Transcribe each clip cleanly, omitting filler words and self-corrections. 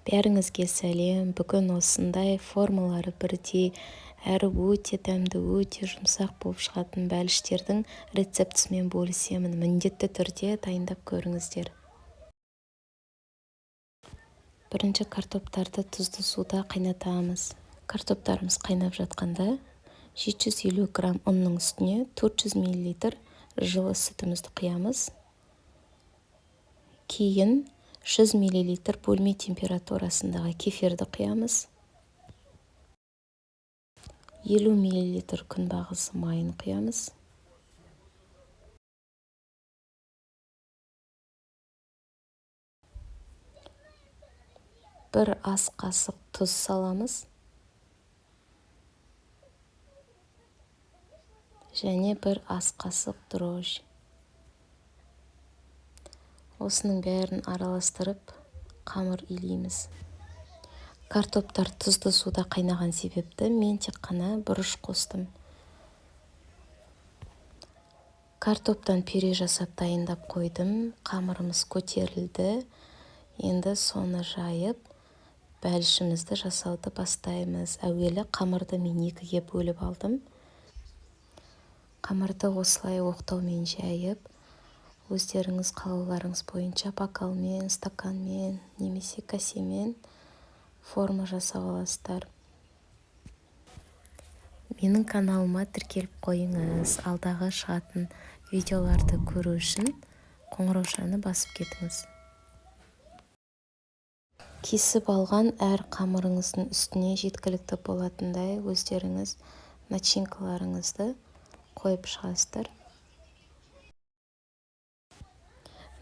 Бәріңізге сәлем. Бүгін осындай формалары бірдей, әрі өте дәмді, өте жұмсақ болып шығатын бәліштердің рецептісімен бөлісемін. Міндетті түрде дайындап көріңіздер. Бірінші картоптарды тұзды суда қайнатамыз. Картоптарымыз қайнап жатқанда 750 грамм ұнның үстіне 400 мл жылы сүтімізді құямыз. Кейін 100 мл бөлме температурасындағы кефирді құямыз. 50 мл күнбағыс майын құямыз. Бір ас қасық тұз саламыз. Және бір ас қасық дрожж. Осының бәрін араластырып, қамыр илейміз. Картоптар тұзды суда қайнаған себепті мен тек қана бұрыш қостым. Картоптан пюре жасап дайындап қойдым. Қамырымыз көтерілді. Енді соны жайып, бәлішімізді жасауды бастаймыз. Әуелі қамырды мен екіге бөліп алдым. Қамырды осылай оқтаумен жайып, өздеріңіз қалауларыңыз бойынша бокалмен, стаканмен, немесе касемен форма жасап аласыздар. Менің каналыма тіркеліп қойыңыз. Алдағы шығатын видеоларды көру үшін қоңыраушаны басып кетіңіз. Кесіп алған әр қамырыңыздың үстіне жеткілікті болатындай өздеріңіз начинкаларыңызды қойып шығасыздар.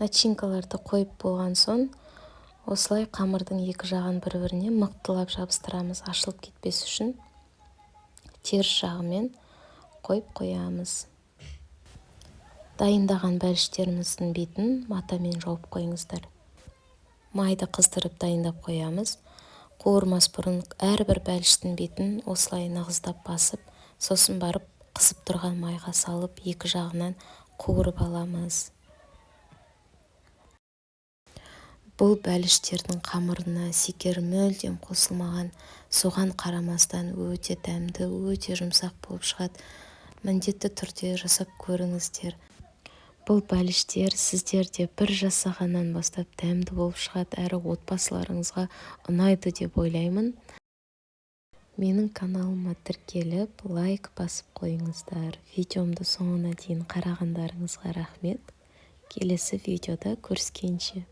Начинкаларды қойып болған соң, осылай қамырдың екі жағын бір-біріне мықтылап жабыстырамыз. Ашылып кетпес үшін теріс жағымен қойып қоямыз. Дайындаған бәліштеріміздің бетін матамен жауып қойыңыздар. Майды қыздырып дайындап қоямыз. Қуырмас бұрын әрбір бәліштің бетін осылай нығыздап басып, сосын барып қызып тұрған майға салып, екі жағынан қуырып аламыз. Бұл бәліштердің қамырына секер мүлдем қосылмаған, соған қарамастан өте дәмді, өте жұмсақ болып шығады. Міндетті түрде жасап көріңіздер. Бұл бәліштер сіздерде бір жасағаннан бастап дәмді болып шығады, әрі отбасыларыңызға ұнайды деп ойлаймын. Менің каналыма тіркеліп, лайк басып қойыңыздар. Видеомды соңына дейін қарағандарыңызға рахмет. Келесі видеода көріскенше.